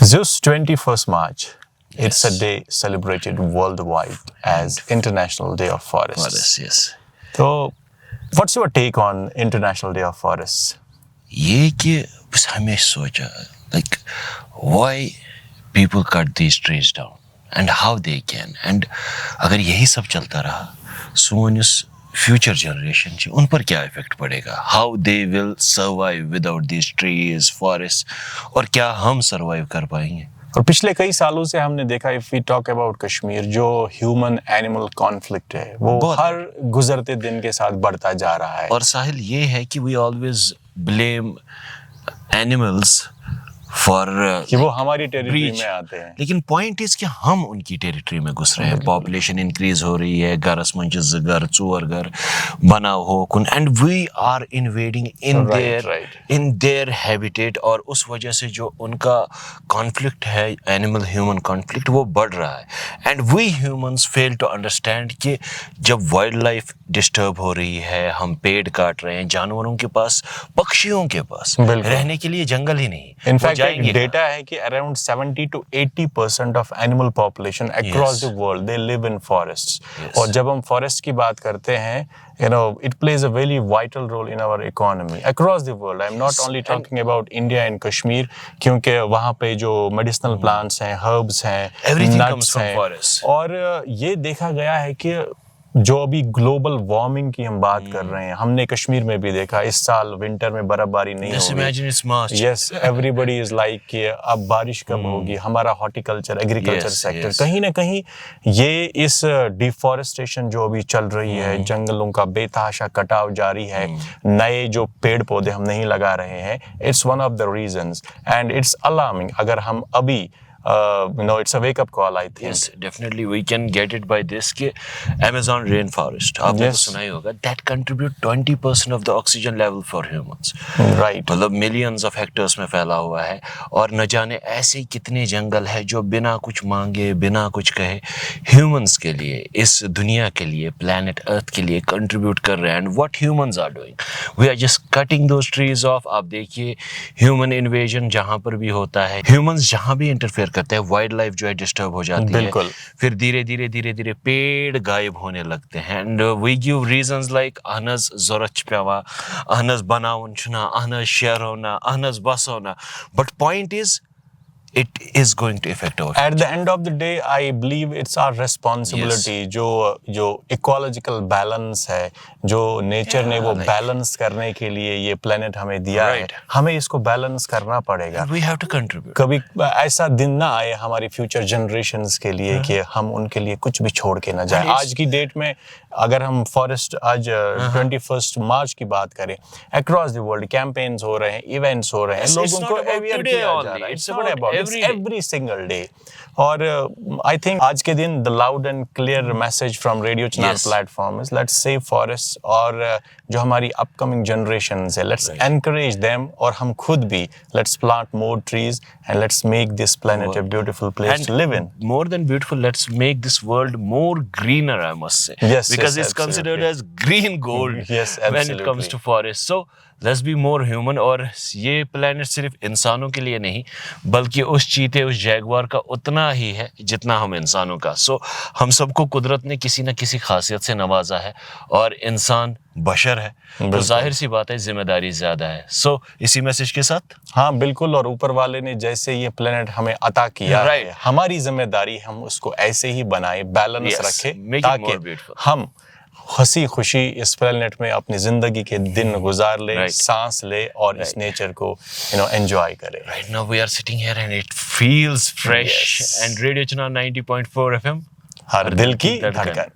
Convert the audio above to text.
Zeus 21st March. It's a day celebrated worldwide as International Day of Forests. Forests, yes. So, what's your take on International Day of Forests? ये कि बस हमेशा सोचा like why people cut these trees down and how they can and अगर यही सब चलता रहा सोनिस future generation जी उन पर क्या इफेक्ट पड़ेगा, how they will survive without these trees, forests, और क्या हम survive कर पाएंगे. और पिछले कई सालों से हमने देखा if we talk about Kashmir जो ह्यूमन एनिमल कॉन्फ्लिक्ट है वो हर गुजरते दिन के साथ बढ़ता जा रहा है. और साहिल ये है कि we always blame animals for कि वो हमारी टेरिटरी में आते हैं. लेकिन पॉइंट इज कि हम उनकी टेरिटरी में घुस रहे हैं. पॉपुलेशन इंक्रीज हो रही है, गरस मंच घर चोर घर बना हो कुन and we are invading in their habitat और उस वजह से जो उनका कॉन्फ्लिक्ट है एनिमल ह्यूमन कॉन्फ्लिक्ट वो बढ़ रहा है. And we humans fail to understand कि जब वाइल्ड लाइफ डिस्टर्ब हो रही है, हम पेड़ काट रहे हैं, जानवरों के पास, पक्षियों के पास रहने के लिए जंगल ही नहीं. इनफैक्ट डेटा है कि around 70 to 80% of animal population across the world they live in forests. और जब हम फॉरेस्ट की बात करते हैं it plays a very vital role in our economy across the world. I'm not only talking about India and Kashmir क्योंकि वहाँ पे जो medicinal plants हैं, herbs हैं, nuts हैं. और ये देखा गया है कि जो अभी ग्लोबल वार्मिंग की हम बात कर रहे हैं, हमने कश्मीर में भी देखा इस साल विंटर में बर्फबारी नहीं होगी. यस, एवरीबडी इज लाइक कि अब बारिश कब होगी. हमारा हॉर्टिकल्चर एग्रीकल्चर सेक्टर कहीं ना कहीं ये इस डिफॉरेस्टेशन जो अभी चल रही है, जंगलों का बेतहाशा कटाव जारी है, नए जो पेड़ पौधे हम नहीं लगा रहे हैं, it's one of the reasons and it's alarming. अगर हम अभी it's a wake up call, I think. Yes, definitely we can get it by this कि Amazon rainforest आपने तो सुना ही होगा that contribute 20% of the oxygen level for humans. Right. मतलब millions of hectares में फैला हुआ है और न जाने ऐसे कितने जंगल है जो बिना कुछ मांगे बिना कुछ कहे humans के लिए, इस दुनिया के लिए, planet earth के लिए contribute कर रहे हैं. And what humans are doing, we are just cutting those trees off. आप देखिए human invasion जहाँ पर भी होता है, humans जहाँ भी interfere करते हैं, वाइल्ड लाइफ जो है डिस्टर्ब हो जाती है. फिर धीरे धीरे पेड़ गायब होने लगते हैं. And we give reasons like अहनज ज़रूरत पेवा, अहनज बनावन छुना, अहनज शेयर होना, अहनज बस होना. But point is it is going to affect our future. At the end of the day, I believe it's our responsibility. जो ecological balance है, जो nature ने वो balance करने के लिए ये planet हमें दिया है, हमें इसको balance करना पड़ेगा. We have to contribute. कभी ऐसा दिन ना आए हमारी future generations के लिए कि हम उनके लिए कुछ भी छोड़ के ना जाए. आज की डेट में अगर हम forest आज 21st March की बात करें, across the world campaigns हो रहे हैं, events हो रहे हैं, लोगों को aware किया जा रहा है. It's not about every single day. और I think आज के दिन the loud and clear message from Radio Chinar platform is let's save forests. और जो हमारी upcoming generations है, let's encourage them. और हम खुद भी let's plant more trees and let's make this planet a beautiful place to live in. More than beautiful, let's make this world more greener, I must say. Yes, because it's considered as green gold when it comes to forests. So let's be more human. और ये planet सिर्फ इंसानों के लिए नहीं बल्कि उस चीते, उस जैगवार का उतना ही है जितना हम इंसानों का. सो हम सबको कुदरत ने किसी न किसी खासियत से नवाजा है और इंसान बशर है तो जाहिर सी बात है जिम्मेदारी ज्यादा है. सो इसी मैसेज के साथ हाँ बिल्कुल. और ऊपर वाले ने जैसे ये प्लेनेट हमें अता किया है, हमारी जिम्मेदारी हम उसको ऐसे ही बनाए, बैलेंस रखें ताकि हम हंसी खुशी इस प्लेनेट में अपनी जिंदगी के दिन गुजार ले, सांस ले और इस नेचर को एंजॉय करें. Right now we are sitting here and it feels fresh. And Radio Chinar 90.4 FM हर दिल की धड़कन.